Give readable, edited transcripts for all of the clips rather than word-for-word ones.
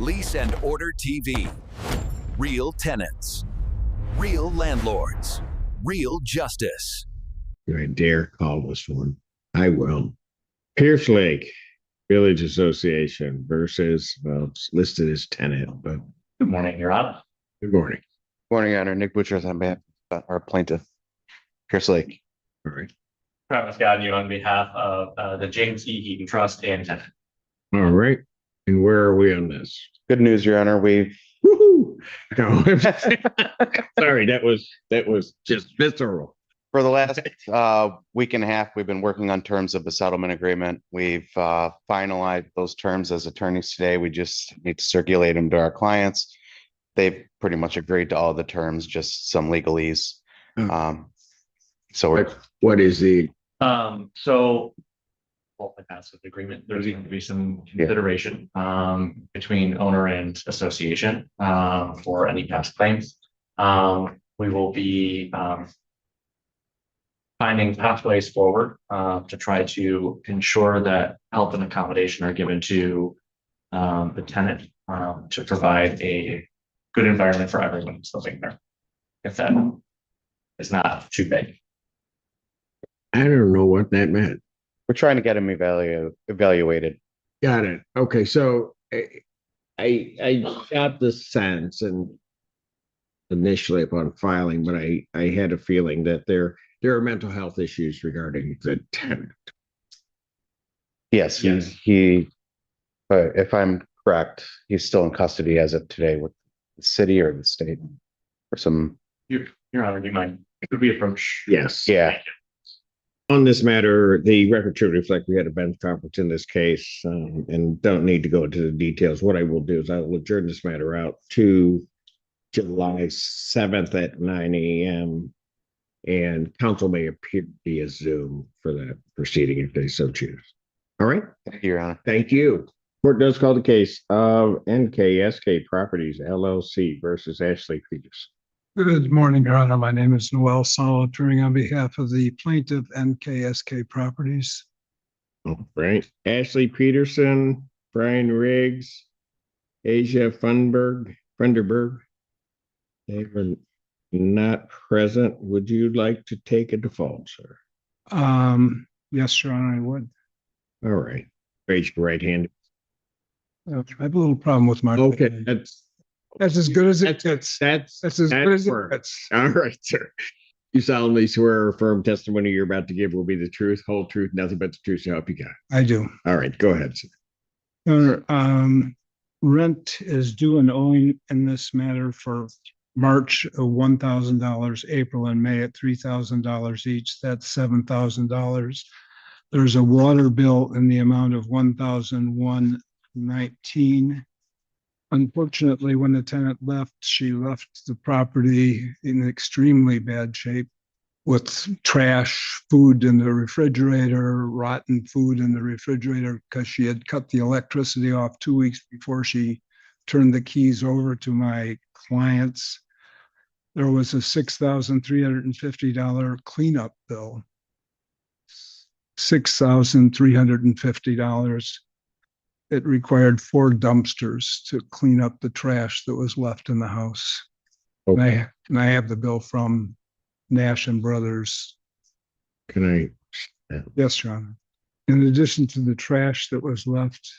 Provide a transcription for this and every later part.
Lease and Order TV. Real tenants. Real landlords. Real justice. Do I dare call this one? I will. Pierce Lake Village Association versus, well, it's listed as tenant, but Good morning, Your Honor. good morning. Morning, Your Honor. Nick Butcher on behalf of our plaintiff, Pierce Lake. All right. Travis Godin on behalf of the James E. Heaton Trust and Tenant. All right. And where are we on this? Good news, Your Honor. We've Woohoo! No, sorry, that was just visceral. for the last week and a half, we've been working on terms of the settlement agreement. We've finalized those terms as attorneys today. We just need to circulate them to our clients. They've pretty much agreed to all the terms, just some legalese. So we're What is the So well, the passive agreement, there's going to be some consideration between owner and association for any past claims. We will be finding pathways forward to try to ensure that help and accommodation are given to the tenant to provide a good environment for everyone who's living there. If that is not too big. I don't know what that meant. we're trying to get them evaluated. Got it. Okay, so I got the sense and initially upon filing, but I had a feeling that there are mental health issues regarding the tenant. Yes, he if I'm correct, he's still in custody as of today with the city or the state or some. Your Honor, do you mind? It could be approach. Yes. Yeah. On this matter, the record should reflect we had a bench conference in this case and don't need to go into the details. What I will do is I will adjourn this matter out to July 7th at 9 a.m. and counsel may appear via Zoom for that proceeding if they so choose. All right. Thank you, Your Honor. Thank you. Court does call the case of NKSK Properties LLC versus Ashley Peters. Good morning, Your Honor. My name is Noel Sala, appearing on behalf of the plaintiff NKSK Properties. All right. Ashley Peterson, Brian Riggs, Asia Funderburg. They were not present. Would you like to take a default, sir? Yes, Your Honor, I would. All right. Raise your right hand. I have a little problem with my. Okay, That's as good as it gets. that's as good as it firm. gets. All right, sir. You solemnly swear or affirm testimony you're about to give will be the truth, whole truth, nothing but the truth to help you God. I do. All right, go ahead, sir. Your Honor, rent is due and owing in this matter for March of $1,000, April and May at $3,000 each. That's $7,000. There's a water bill in the amount of $1,119. Unfortunately, when the tenant left, she left the property in extremely bad shape with trash, food in the refrigerator, rotten food in the refrigerator, because she had cut the electricity off 2 weeks before she turned the keys over to my clients. There was a $6,350 cleanup bill. $6,350. It required 4 dumpsters to clean up the trash that was left in the house. Okay. And I have the bill from Nash and Brothers. Can I? Yes, Your Honor. In addition to the trash that was left,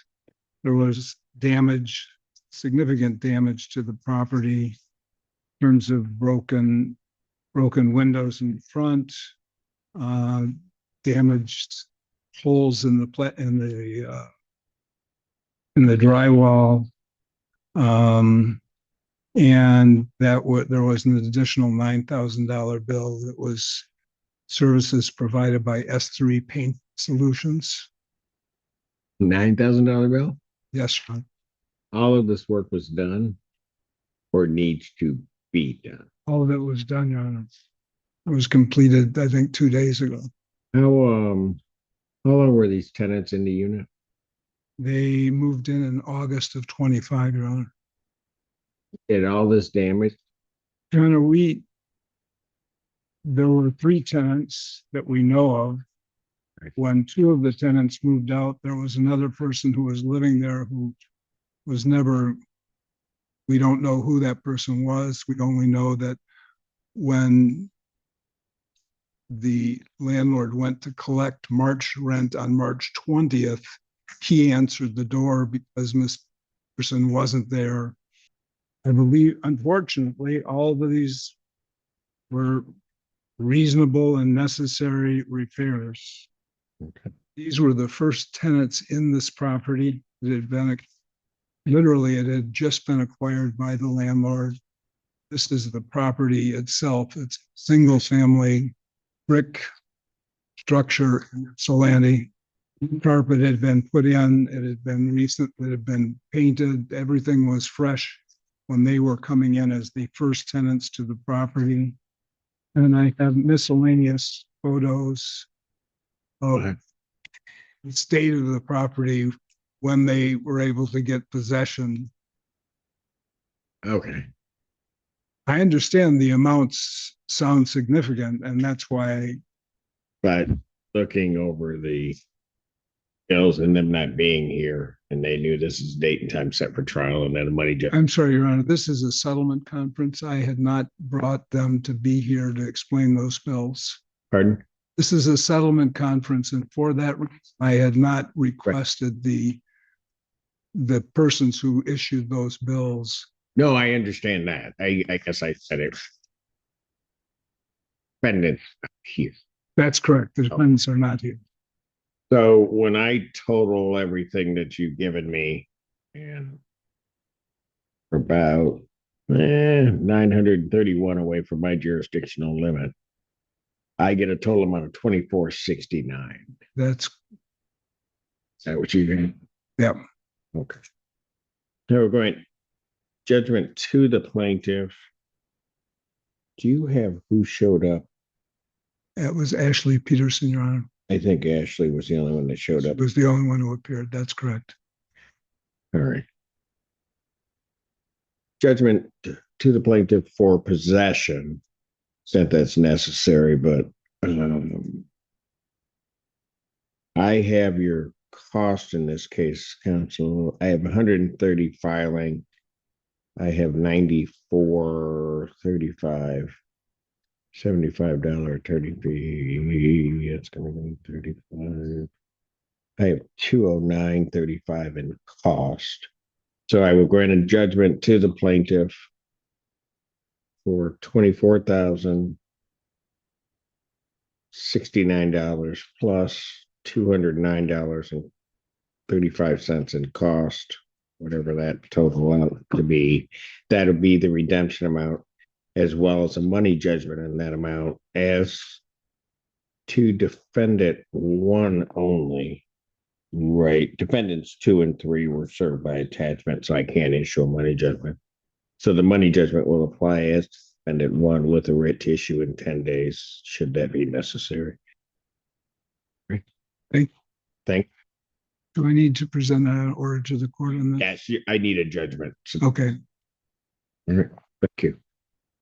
there was damage, significant damage to the property in terms of broken windows in front, damaged holes in the drywall, and there was an additional $9,000 bill that was services provided by S3 Paint Solutions. $9,000 bill? Yes, Your Honor. All of this work was done or needs to be done? All of it was done, Your Honor. It was completed, I think, 2 days ago. How long were these tenants in the unit? They moved in August of 25, Your Honor. Did all this damage? Your Honor, there were 3 tenants that we know of. When 2 of the tenants moved out, there was another person who was living there who was never We don't know who that person was. We only know that when the landlord went to collect March rent on March 20th, he answered the door because Miss Person wasn't there. I believe, unfortunately, all of these were reasonable and necessary repairs. Okay. These were the first tenants in this property. It had been, literally, it had just been acquired by the landlord. This is the property itself. It's single family brick structure in Solani. Carpet had been put in, it had been recent, it had been painted, everything was fresh when they were coming in as the first tenants to the property. And I have miscellaneous photos of the state of the property when they were able to get possession. Okay. I understand the amounts sound significant, and that's why. But looking over the bills and them not being here, and they knew this is date and time set for trial, and then the money just. I'm sorry, Your Honor, this is a settlement conference. I had not brought them to be here to explain those bills. Pardon? This is a settlement conference, and for that reason, I had not requested the persons who issued those bills. No, I understand that. I guess I said it. Defendant here. That's correct. The defendants are not here. So when I total everything that you've given me, and about 931 away from my jurisdictional limit, I get a total amount of 2469. That's, Is that what you think? yeah. Okay. So we're going judgment to the plaintiff. Do you have who showed up? It was Ashley Peterson, Your Honor. I think Ashley was the only one that showed up. It was the only one who appeared. That's correct. All right. Judgment to the plaintiff for possession, said that's necessary, but I have your cost in this case, counsel. I have 130 filing. I have 94.35, $75 attorney fee. It's going to be 35. I have 209.35 in cost. So I will grant a judgment to the plaintiff for $24,069 plus $209.35 in cost, whatever that total out to be. That'll be the redemption amount, as well as a money judgment in that amount, as to defendant one only. Right. Defendants 2 and 3 were served by attachment, so I can't issue a money judgment. So the money judgment will apply as defendant 1 with a writ to issue in 10 days, should that be necessary. Right. Thank. Do I need to present an order to the court on that? Yes, I need a judgment. Okay. All right. Thank you.